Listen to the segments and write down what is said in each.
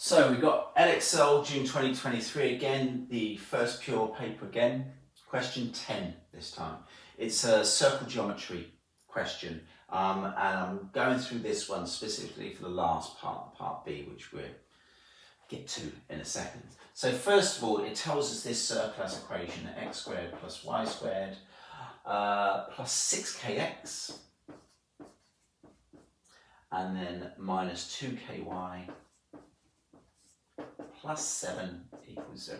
So we've got Edexcel June 2023 again, the first pure paper again, question 10 this time. It's a circle geometry question and I'm going through this one specifically for the last part, part B, which we'll get to in a second. So first of all, it tells us this circle has equation x squared plus y squared plus 6kx and then minus 2ky plus 7 equals 0.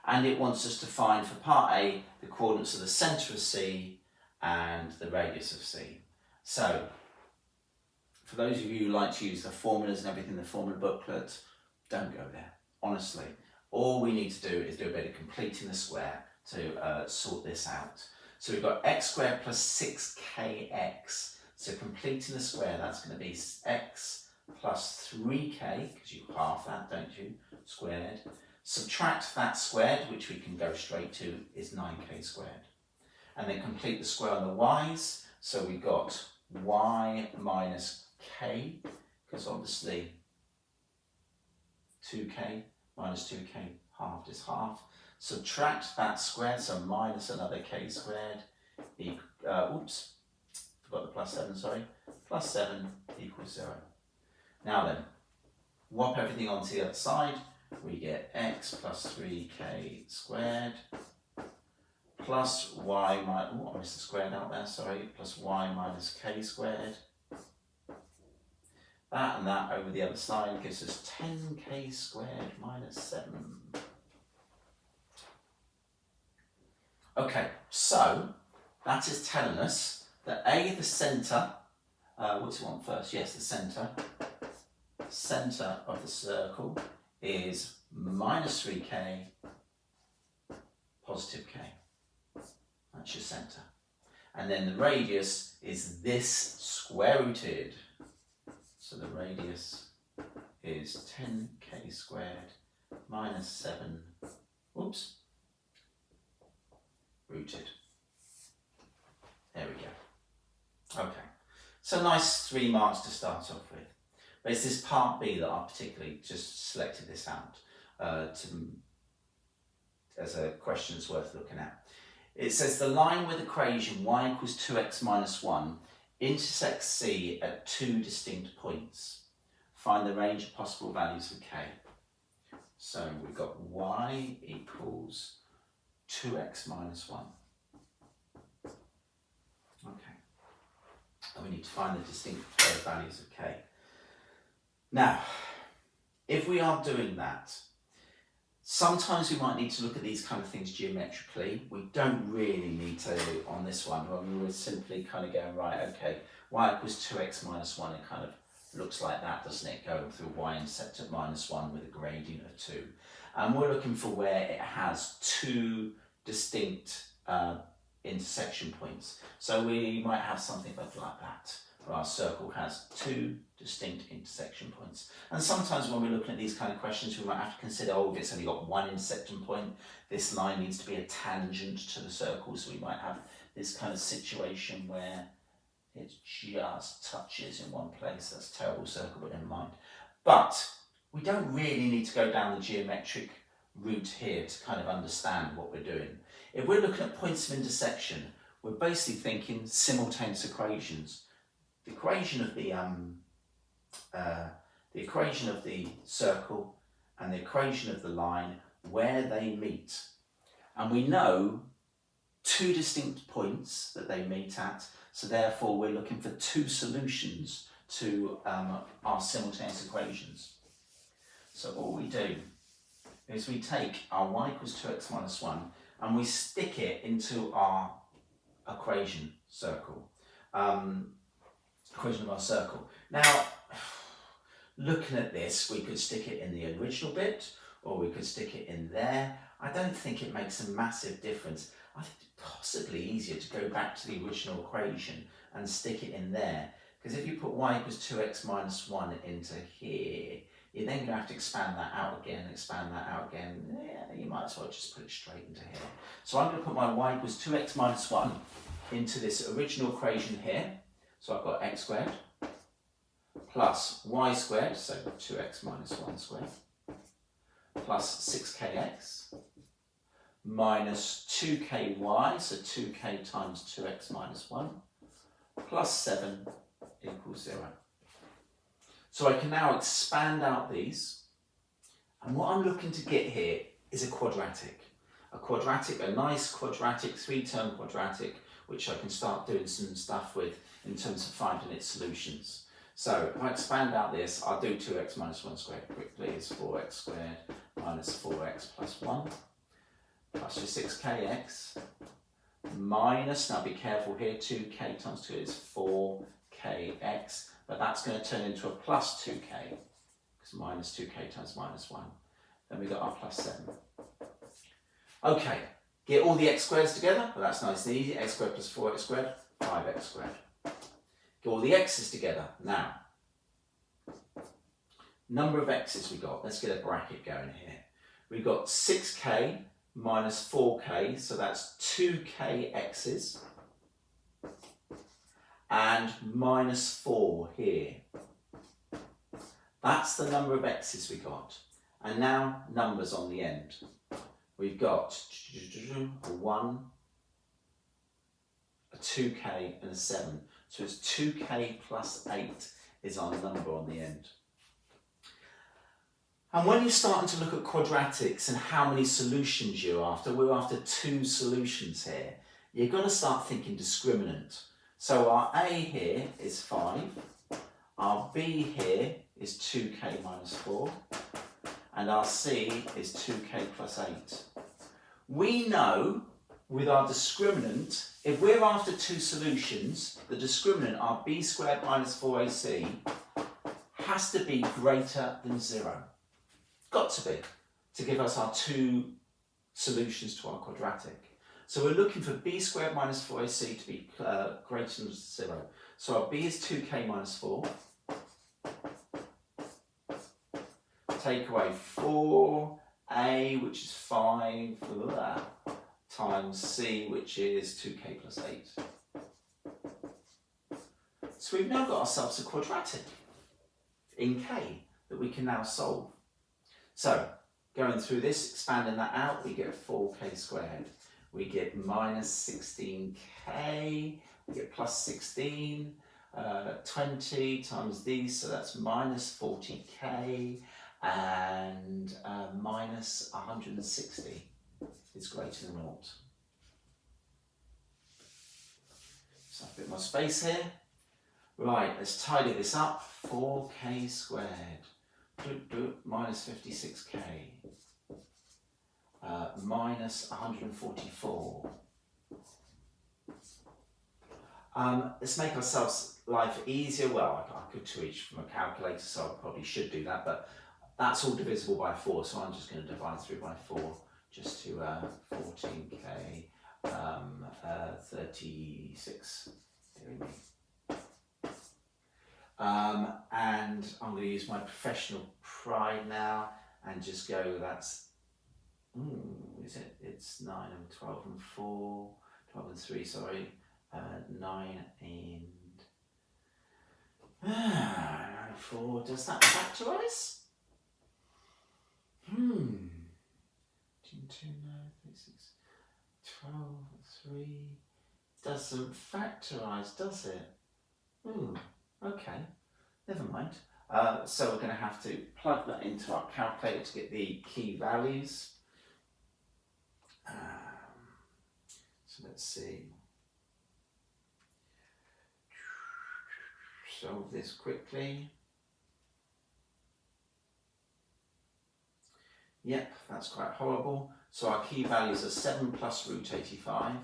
And it wants us to find, for part A, the coordinates of the centre of C and the radius of C. So, for those of you who like to use the formulas and everything in the formula booklet, don't go there. Honestly, all we need to do is do a bit of completing the square to sort this out. So we've got x squared plus 6kx. So completing the square, that's going to be x plus 3k, because you half that, don't you, squared. Subtract that squared, which we can go straight to, is 9k squared. And then complete the square on the y's. So we've got y minus k, because obviously 2k minus 2k halved is half. Subtract that squared, so minus another k squared. Oops, forgot the plus 7, sorry. Plus 7 equals 0. Now then, whop everything onto the other side. We get x plus 3k squared plus y minus, oh, I missed the squared out there, sorry, plus y minus k squared. That and that over the other side gives us 10k squared minus 7. Okay, so that is telling us that A, the centre, what's it want first? Yes, the centre of the circle is minus 3k, positive k. That's your centre. And then the radius is this square rooted. So the radius is 10k squared minus 7, oops, rooted. There we go. Okay, so nice 3 marks to start off with. But it's this part B that I particularly just selected this out as a question that's worth looking at. It says the line with equation y equals 2x minus 1 intersects C at 2 distinct points. Find the range of possible values for k. So we've got y equals 2x minus 1. Okay. And we need to find the distinct values of k. Now, if we are doing that, sometimes we might need to look at these kind of things geometrically. We don't really need to on this one, when we're simply kind of going, right, okay, y equals 2x minus 1, it kind of looks like that, doesn't it? Going through y-intercept at minus 1 with a gradient of 2. And we're looking for where it has 2 distinct intersection points. So we might have something like that, where our circle has 2 distinct intersection points. And sometimes when we're looking at these kind of questions, we might have to consider, oh, if it's only got 1 intersection point, this line needs to be a tangent to the circle. So we might have this kind of situation where it just touches in one place. That's a terrible circle, but never mind. But we don't really need to go down the geometric route here to kind of understand what we're doing. If we're looking at points of intersection, we're basically thinking simultaneous equations. The equation of the circle and the equation of the line, where they meet. And we know 2 distinct points that they meet at, so therefore we're looking for 2 solutions to our simultaneous equations. So all we do is we take our y equals 2x minus 1 and we stick it into our equation circle. Equation of our circle. Now, looking at this, we could stick it in the original bit, or we could stick it in there. I don't think it makes a massive difference. I think it's possibly easier to go back to the original equation and stick it in there. Because if you put y equals 2x minus 1 into here, you're then going to have to expand that out again, Yeah, you might as well just put it straight into here. So I'm going to put my y equals 2x minus 1 into this original equation here. So I've got x squared plus y squared, so 2x minus 1 squared, plus 6kx, minus 2ky, so 2k times 2x minus 1, plus 7 equals 0. So I can now expand out these, and what I'm looking to get here is a quadratic. A nice quadratic, 3-term quadratic, which I can start doing some stuff with in terms of finding its solutions. So if I expand out this, I'll do 2x minus 1 squared quickly, is 4x squared minus 4x plus 1, plus your 6kx, minus, now be careful here, 2k times 2 is 4kx, but that's going to turn into a plus 2k, because minus 2k times minus 1. Then we got our plus 7. Okay, get all the x squares together, well that's nice and easy, x squared plus 4x squared, 5x squared. Get all the x's together. Now, number of x's we got, let's get a bracket going here. We've got 6k minus 4k, so that's 2k x's, and minus 4 here. That's the number of x's we got. And now numbers on the end. We've got a 1, a 2k and a 7. So it's 2k plus 8 is our number on the end. And when you're starting to look at quadratics and how many solutions you're after, we're after 2 solutions here. You're going to start thinking discriminant. So our A here is 5, our B here is 2k minus 4, and our C is 2k plus 8. We know with our discriminant, if we're after 2 solutions, the discriminant, our b squared minus 4ac, has to be greater than 0. Got to be, to give us our 2 solutions to our quadratic. So we're looking for b squared minus 4ac to be greater than 0. So our b is 2k minus 4. Take away 4a, which is 5, times c, which is 2k plus 8. So we've now got ourselves a quadratic in k that we can now solve. So, going through this, expanding that out, we get 4k squared. We get minus 16k, we get plus 16, 20 times these, so that's minus 40k, and minus 160 is greater than 0. So a bit more space here. Right, let's tidy this up. 4k squared, minus 56k, minus 144. Let's make ourselves life easier. Well, I could to each from a calculator, so I probably should do that, but that's all divisible by 4, so I'm just going to divide through by 4, just to 14k, 36, dear me. And I'm going to use my professional pride now and just go, that's, is it? It's 9 and 12 and 4, 12 and 3, sorry, 9 and 4. Does that factorise? 2, 9, 36, 12, 3. Doesn't factorise, does it? Okay, never mind. So we're going to have to plug that into our calculator to get the key values. So let's see. Solve this quickly. Yep, that's quite horrible. So our key values are 7 plus root 85,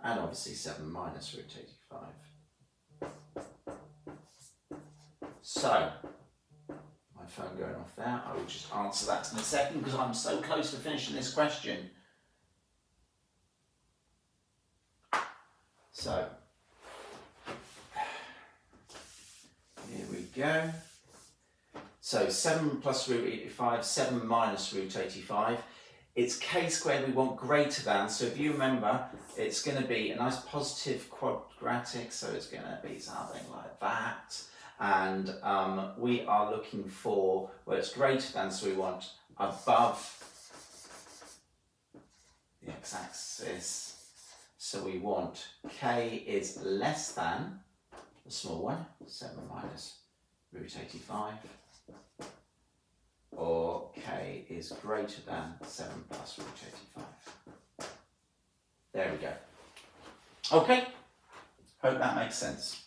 and obviously 7 minus root 85. So, my phone going off there, I will just answer that in a second because I'm so close to finishing this question. So, here we go. So 7 plus root 85, 7 minus root 85. It's k squared we want greater than, so if you remember, it's going to be a nice positive quadratic, so it's going to be something like that. and we are looking for where it's greater than, so we want above the x-axis, so we want k is less than the small one, 7 minus root 85, or k is greater than 7 plus root 85. There we go. Okay, hope that makes sense.